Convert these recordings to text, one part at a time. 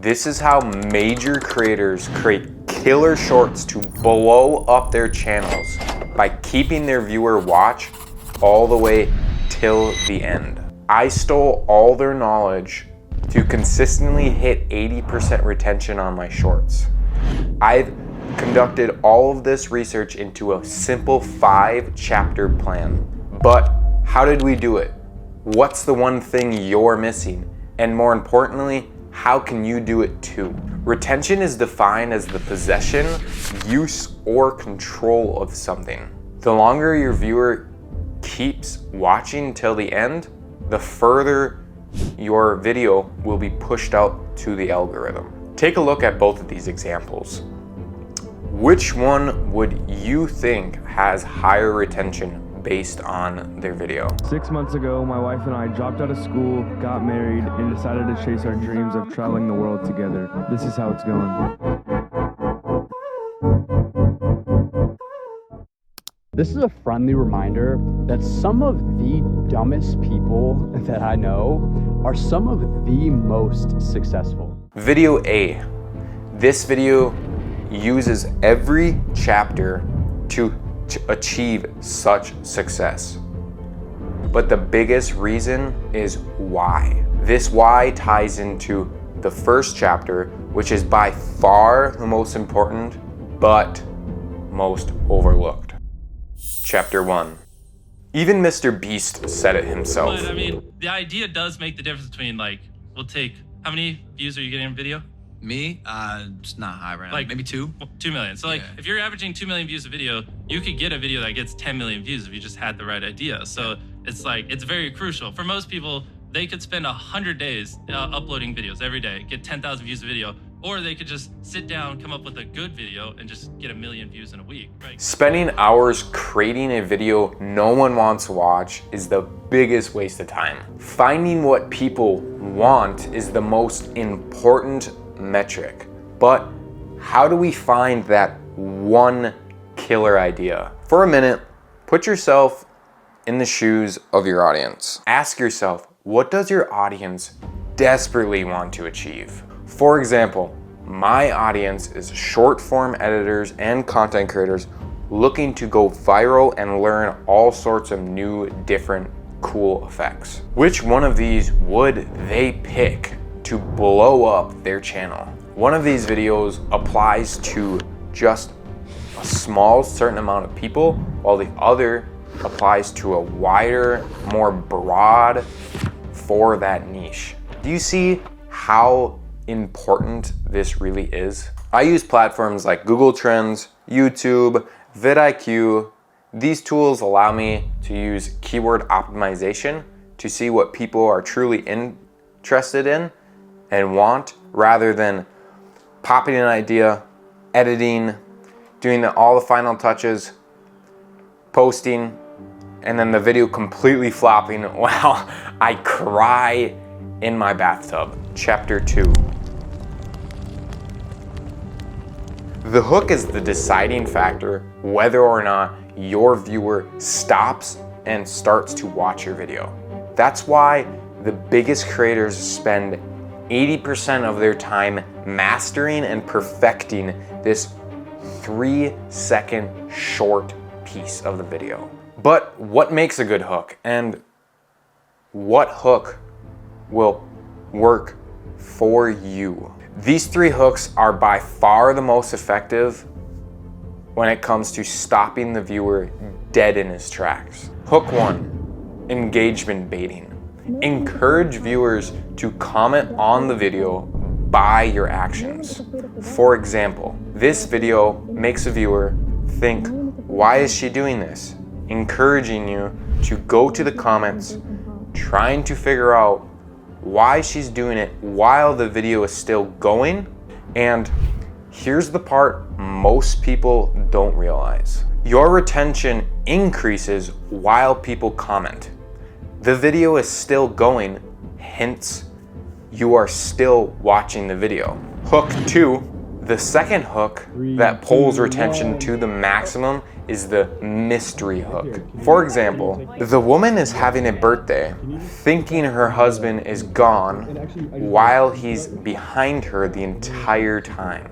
This is how major creators create killer shorts to blow up their channels by keeping their viewer watch all the way till the end. I stole all their knowledge to consistently hit 80% retention on my shorts. I've conducted all of this research into a simple 5-chapter plan. But how did we do it? What's the one thing you're missing? And more importantly, how can you do it too? Retention is defined as the possession, use, or control of something. The longer your viewer keeps watching till the end, the further your video will be pushed out to the algorithm. Take a look at both of these examples. Which one would you think has higher retention based on their video? 6 months ago, my wife and I dropped out of school, got married, and decided to chase our dreams of traveling the world together. This is how it's going. This is a friendly reminder that some of the dumbest people that I know are some of the most successful. Video A. This video uses every chapter to achieve such success. But the biggest reason is why. This why ties into the first chapter, which is by far the most important, but most overlooked. Chapter 1. Even Mr. Beast said it himself. But I mean, the idea does make the difference between, like, we'll take, how many views are you getting in a video? Me? It's not high right now. Like maybe 2? 2 million. So like, Yeah. if you're averaging 2 million views a video, you could get a video that gets 10 million views if you just had the right idea. So it's like, it's very crucial. For most people, they could spend 100 days uploading videos every day, get 10,000 views a video, or they could just sit down, come up with a good video, and just get 1 million views in a week. Right? Spending hours creating a video no one wants to watch is the biggest waste of time. Finding what people want is the most important metric. But how do we find that one killer idea? For a minute, put yourself in the shoes of your audience. Ask yourself, what does your audience desperately want to achieve? For example, my audience is short form editors and content creators looking to go viral and learn all sorts of new, different, cool effects. Which one of these would they pick to blow up their channel? One of these videos applies to just a small certain amount of people, while the other applies to a wider, more broad for that niche. Do you see how important this really is? I use platforms like Google Trends, YouTube, vidIQ. These tools allow me to use keyword optimization to see what people are truly interested in and want, rather than popping an idea, editing, doing all the final touches, posting, and then the video completely flopping while I cry in my bathtub. Chapter 2. The hook is the deciding factor whether or not your viewer stops and starts to watch your video. That's why the biggest creators spend 80% of their time mastering and perfecting this 3-second short piece of the video. But what makes a good hook, and what hook will work for you? These 3 hooks are by far the most effective when it comes to stopping the viewer dead in his tracks. Hook 1, engagement baiting. Encourage viewers to comment on the video by your actions. For example, this video makes a viewer think, why is she doing this? Encouraging you to go to the comments, trying to figure out why she's doing it while the video is still going. And here's the part most people don't realize. Your retention increases while people comment. The video is still going, hence you are still watching the video. Hook 2, The second hook that pulls retention to the maximum is the mystery hook. For example, the woman is having a birthday, thinking her husband is gone while he's behind her the entire time.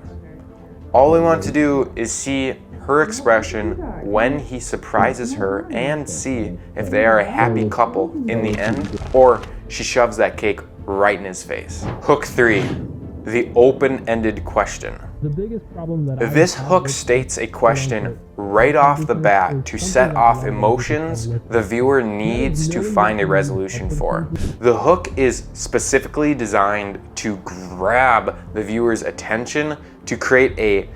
All we want to do is see her expression when he surprises her and see if they are a happy couple in the end, or she shoves that cake right in his face. Hook 3, the open-ended question. This hook states a question right off the bat to set off emotions the viewer needs to find a resolution for. The hook is specifically designed to grab the viewer's attention to create a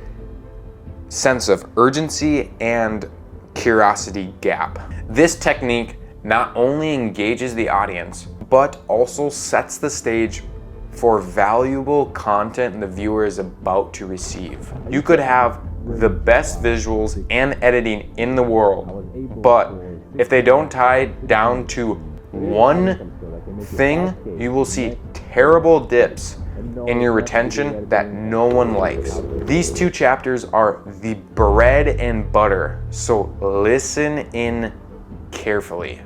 sense of urgency and curiosity gap. This technique not only engages the audience, but also sets the stage for valuable content the viewer is about to receive. You could have the best visuals and editing in the world, but if they don't tie down to one thing, you will see terrible dips in your retention that no one likes. These two chapters are the bread and butter, so listen in carefully.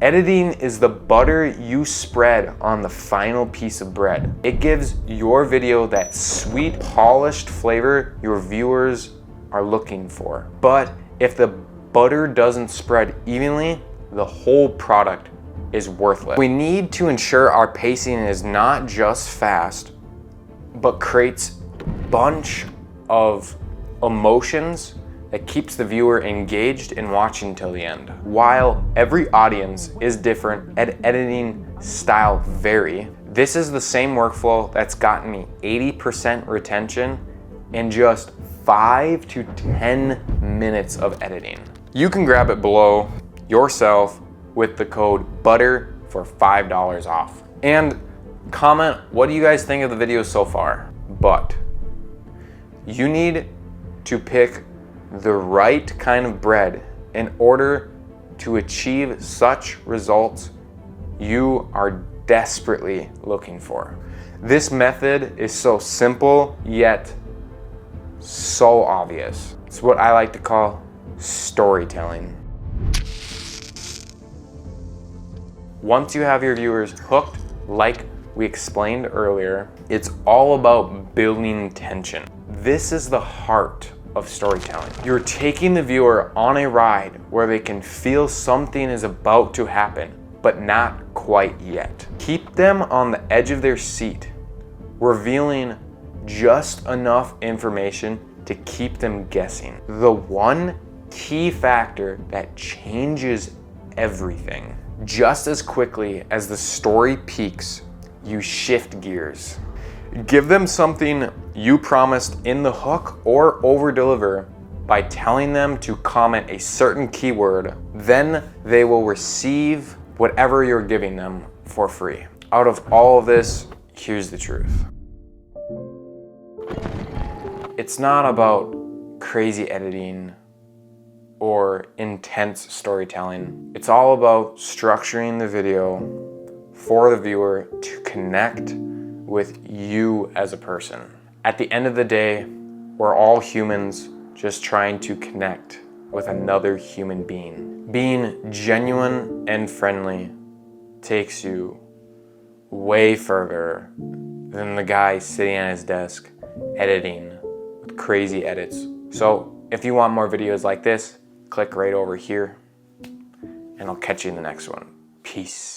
Editing is the butter you spread on the final piece of bread. It gives your video that sweet, polished flavor your viewers are looking for. But if the butter doesn't spread evenly, the whole product is worthless. We need to ensure our pacing is not just fast, but creates a bunch of emotions that keeps the viewer engaged and watching till the end. While every audience is different and editing style vary, this is the same workflow that's gotten me 80% retention in just 5 to 10 minutes of editing. You can grab it below yourself with the code BUTTER for $5 off. And comment, what do you guys think of the video so far? But you need to pick the right kind of bread in order to achieve such results you are desperately looking for. This method is so simple yet so obvious. It's what I like to call storytelling. Once you have your viewers hooked, like we explained earlier, it's all about building tension. This is the heart of storytelling. You're taking the viewer on a ride where they can feel something is about to happen, but not quite yet. Keep them on the edge of their seat, revealing just enough information to keep them guessing. The one key factor that changes everything. Just as quickly as the story peaks, you shift gears. Give them something you promised in the hook or over-deliver by telling them to comment a certain keyword. Then they will receive whatever you're giving them for free. Out of all of this, here's the truth. It's not about crazy editing or intense storytelling. It's all about structuring the video for the viewer to connect with you as a person. At the end of the day, we're all humans just trying to connect with another human being. Being genuine and friendly takes you way further than the guy sitting at his desk editing with crazy edits. So if you want more videos like this, click right over here and I'll catch you in the next one. Peace.